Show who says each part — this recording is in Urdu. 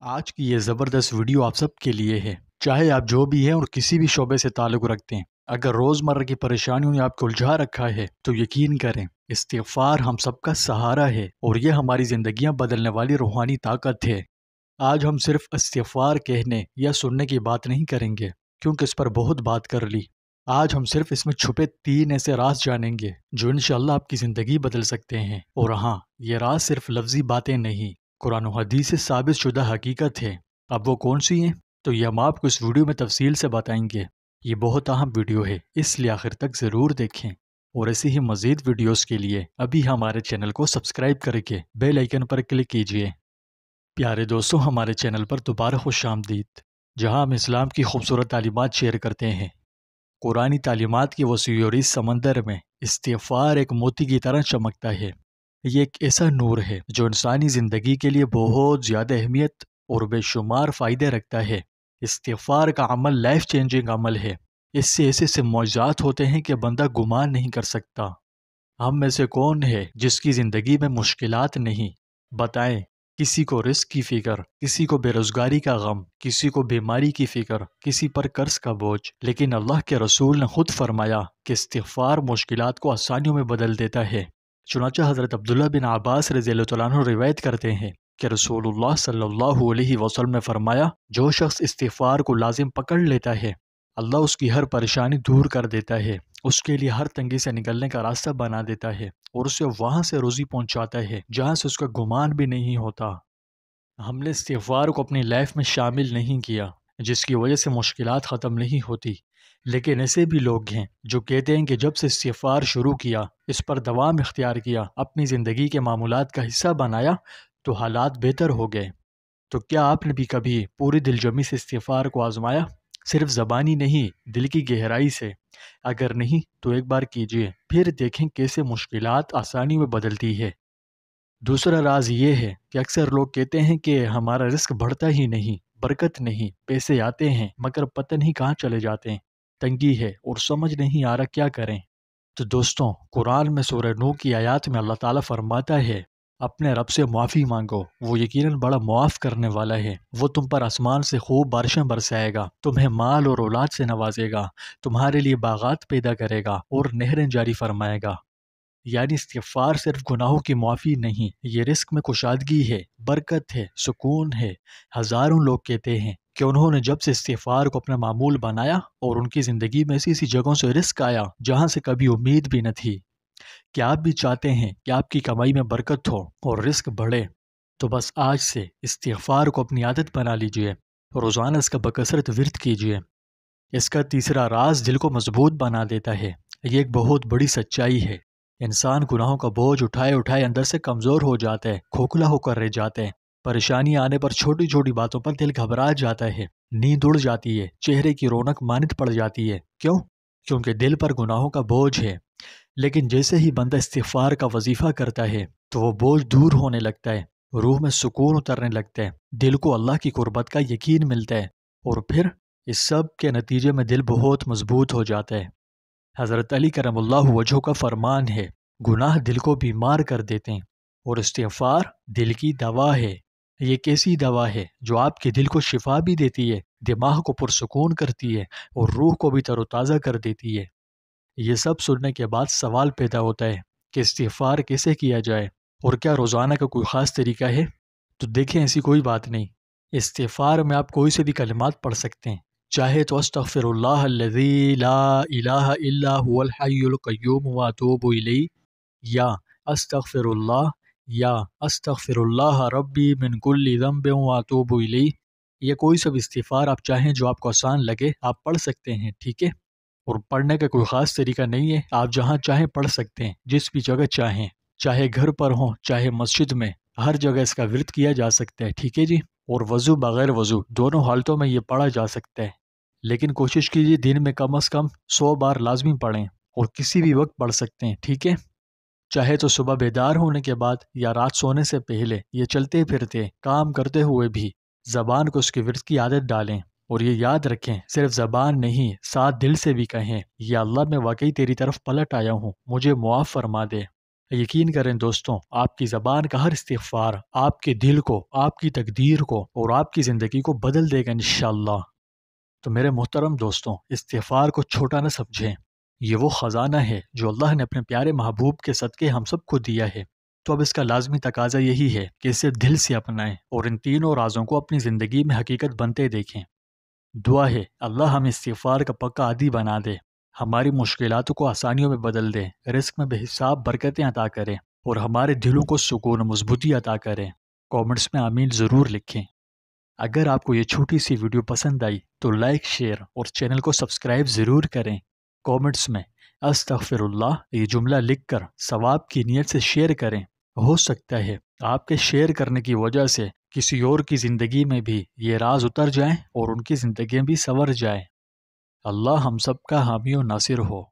Speaker 1: آج کی یہ زبردست ویڈیو آپ سب کے لیے ہے۔ چاہے آپ جو بھی ہیں اور کسی بھی شعبے سے تعلق رکھتے ہیں، اگر روزمرہ کی پریشانیوں نے آپ کو الجھا رکھا ہے تو یقین کریں، استغفار ہم سب کا سہارا ہے اور یہ ہماری زندگیاں بدلنے والی روحانی طاقت ہے۔ آج ہم صرف استغفار کہنے یا سننے کی بات نہیں کریں گے، کیونکہ اس پر بہت بات کر لی۔ آج ہم صرف اس میں چھپے 3 ایسے راز جانیں گے جو انشاءاللہ آپ کی زندگی بدل سکتے ہیں۔ اور ہاں، یہ راز صرف لفظی باتیں نہیں، قرآن و حدیث سے ثابت شدہ حقیقت ہے۔ اب وہ کون سی ہیں تو یہ ہم آپ کو اس ویڈیو میں تفصیل سے بتائیں گے۔ یہ بہت اہم ویڈیو ہے، اس لیے آخر تک ضرور دیکھیں، اور ایسی ہی مزید ویڈیوز کے لیے ابھی ہمارے چینل کو سبسکرائب کر کے بیل آئیکن پر کلک کیجیے۔ پیارے دوستوں، ہمارے چینل پر دوبارہ خوش آمدید، جہاں ہم اسلام کی خوبصورت تعلیمات شیئر کرتے ہیں۔ قرآنی تعلیمات کی وسیع اور اس سمندر میں استغفار ایک موتی کی طرح چمکتا ہے۔ یہ ایک ایسا نور ہے جو انسانی زندگی کے لیے بہت زیادہ اہمیت اور بے شمار فائدے رکھتا ہے۔ استغفار کا عمل لائف چینجنگ عمل ہے۔ اس سے ایسے معجزات ہوتے ہیں کہ بندہ گمان نہیں کر سکتا۔ ہم میں سے کون ہے جس کی زندگی میں مشکلات نہیں؟ بتائیں، کسی کو رزق کی فکر، کسی کو بے روزگاری کا غم، کسی کو بیماری کی فکر، کسی پر قرض کا بوجھ، لیکن اللہ کے رسول نے خود فرمایا کہ استغفار مشکلات کو آسانیوں میں بدل دیتا ہے۔ چنانچہ حضرت عبداللہ بن عباس رضی اللہ تعالیٰ عنہ روایت کرتے ہیں کہ رسول اللہ صلی اللہ علیہ وسلم نے فرمایا، جو شخص استغفار کو لازم پکڑ لیتا ہے، اللہ اس کی ہر پریشانی دور کر دیتا ہے، اس کے لیے ہر تنگی سے نکلنے کا راستہ بنا دیتا ہے اور اسے وہاں سے روزی پہنچاتا ہے جہاں سے اس کا گمان بھی نہیں ہوتا۔ ہم نے استغفار کو اپنی لائف میں شامل نہیں کیا، جس کی وجہ سے مشکلات ختم نہیں ہوتی، لیکن ایسے بھی لوگ ہیں جو کہتے ہیں کہ جب سے استغفار شروع کیا، اس پر دوام اختیار کیا، اپنی زندگی کے معمولات کا حصہ بنایا تو حالات بہتر ہو گئے۔ تو کیا آپ نے بھی کبھی پوری دل جمی سے استغفار کو آزمایا؟ صرف زبانی نہیں، دل کی گہرائی سے؟ اگر نہیں تو ایک بار کیجئے، پھر دیکھیں کیسے مشکلات آسانی میں بدلتی ہے۔ دوسرا راز یہ ہے کہ اکثر لوگ کہتے ہیں کہ ہمارا رزق بڑھتا ہی نہیں، برکت نہیں، پیسے آتے ہیں مگر پتہ نہیں کہاں چلے جاتے ہیں، تنگی ہے اور سمجھ نہیں آ رہا کیا کریں۔ تو دوستوں، قرآن میں سورہ نوح کی آیات میں اللہ تعالیٰ فرماتا ہے، اپنے رب سے معافی مانگو، وہ یقیناً بڑا معاف کرنے والا ہے۔ وہ تم پر آسمان سے خوب بارشیں برسائے گا، تمہیں مال اور اولاد سے نوازے گا، تمہارے لیے باغات پیدا کرے گا اور نہریں جاری فرمائے گا۔ یعنی استغفار صرف گناہوں کی معافی نہیں، یہ رزق میں کشادگی ہے، برکت ہے، سکون ہے۔ ہزاروں لوگ کہتے ہیں کہ انہوں نے جب سے استغفار کو اپنا معمول بنایا اور ان کی زندگی میں ایسی جگہوں سے رزق آیا جہاں سے کبھی امید بھی نہ تھی۔ کیا آپ بھی چاہتے ہیں کہ آپ کی کمائی میں برکت ہو اور رزق بڑھے؟ تو بس آج سے استغفار کو اپنی عادت بنا لیجئے، روزانہ اس کا بکثرت ورد کیجئے۔ اس کا تیسرا راز دل کو مضبوط بنا دیتا ہے۔ یہ ایک بہت بڑی سچائی ہے۔ انسان گناہوں کا بوجھ اٹھائے اٹھائے اندر سے کمزور ہو جاتا ہے، کھوکھلا ہو کر رہ جاتا ہے۔ پریشانی آنے پر چھوٹی چھوٹی باتوں پر دل گھبرا جاتا ہے، نیند اڑ جاتی ہے، چہرے کی رونق ماند پڑ جاتی ہے۔ کیوں؟ کیونکہ دل پر گناہوں کا بوجھ ہے۔ لیکن جیسے ہی بندہ استغفار کا وظیفہ کرتا ہے تو وہ بوجھ دور ہونے لگتا ہے، روح میں سکون اترنے لگتا ہے، دل کو اللہ کی قربت کا یقین ملتا ہے، اور پھر اس سب کے نتیجے میں دل بہت مضبوط ہو جاتا ہے۔ حضرت علی کرم اللہ وجہہ کا فرمان ہے، گناہ دل کو بیمار کر دیتے ہیں اور استغفار دل کی دوا ہے۔ یہ کیسی دوا ہے جو آپ کے دل کو شفا بھی دیتی ہے، دماغ کو پرسکون کرتی ہے اور روح کو بھی تر و تازہ کر دیتی ہے۔ یہ سب سننے کے بعد سوال پیدا ہوتا ہے کہ استغفار کیسے کیا جائے اور کیا روزانہ کا کوئی خاص طریقہ ہے؟ تو دیکھیں، ایسی کوئی بات نہیں۔ استغفار میں آپ کوئی سے بھی کلمات پڑھ سکتے ہیں، چاہے تو استغفر اللہ الذی لا الہ الا هو الحی القیوم واتوب الیہ، یا استغفر اللہ، یا استغفر اللہ ربی من کل ذنب واتوب الیہ۔ یہ کوئی سا بھی استغفار آپ چاہیں جو آپ کو آسان لگے آپ پڑھ سکتے ہیں، ٹھیک ہے؟ اور پڑھنے کا کوئی خاص طریقہ نہیں ہے، آپ جہاں چاہیں پڑھ سکتے ہیں، جس بھی جگہ چاہیں، چاہے گھر پر ہوں چاہے مسجد میں، ہر جگہ اس کا ورد کیا جا سکتا ہے، ٹھیک ہے جی؟ اور وضو بغیر وضو دونوں حالتوں میں یہ پڑھا جا سکتا ہے، لیکن کوشش کیجیے دن میں کم از کم 100 بار لازمی پڑھیں، اور کسی بھی وقت پڑھ سکتے ہیں، ٹھیک ہے؟ چاہے تو صبح بیدار ہونے کے بعد یا رات سونے سے پہلے، یہ چلتے پھرتے کام کرتے ہوئے بھی زبان کو اس کے ورد کی عادت ڈالیں، اور یہ یاد رکھیں صرف زبان نہیں، ساتھ دل سے بھی کہیں، یا اللہ میں واقعی تیری طرف پلٹ آیا ہوں، مجھے معاف فرما دے۔ یقین کریں دوستوں، آپ کی زبان کا ہر استغفار آپ کے دل کو، آپ کی تقدیر کو اور آپ کی زندگی کو بدل دے گا انشاءاللہ۔ تو میرے محترم دوستوں، استغفار کو چھوٹا نہ سمجھیں، یہ وہ خزانہ ہے جو اللہ نے اپنے پیارے محبوب کے صدقے ہم سب کو دیا ہے۔ تو اب اس کا لازمی تقاضا یہی ہے کہ اسے دل سے اپنائیں اور ان تینوں رازوں کو اپنی زندگی میں حقیقت بنتے دیکھیں۔ دعا ہے اللہ ہمیں استغفار کا پکا عادی بنا دے، ہماری مشکلاتوں کو آسانیوں میں بدل دے، رزق میں بے حساب برکتیں عطا کرے اور ہمارے دلوں کو سکون و مضبوطی عطا کرے۔ کامنٹس میں آمین ضرور لکھیں۔ اگر آپ کو یہ چھوٹی سی ویڈیو پسند آئی تو لائک، شیئر اور چینل کو سبسکرائب ضرور کریں۔ کامنٹس میں استغفر اللہ یہ جملہ لکھ کر ثواب کی نیت سے شیئر کریں۔ ہو سکتا ہے آپ کے شیئر کرنے کی وجہ سے کسی اور کی زندگی میں بھی یہ راز اتر جائیں اور ان کی زندگیاں بھی سنور جائیں۔ اللہ ہم سب کا حامی و ناصر ہو۔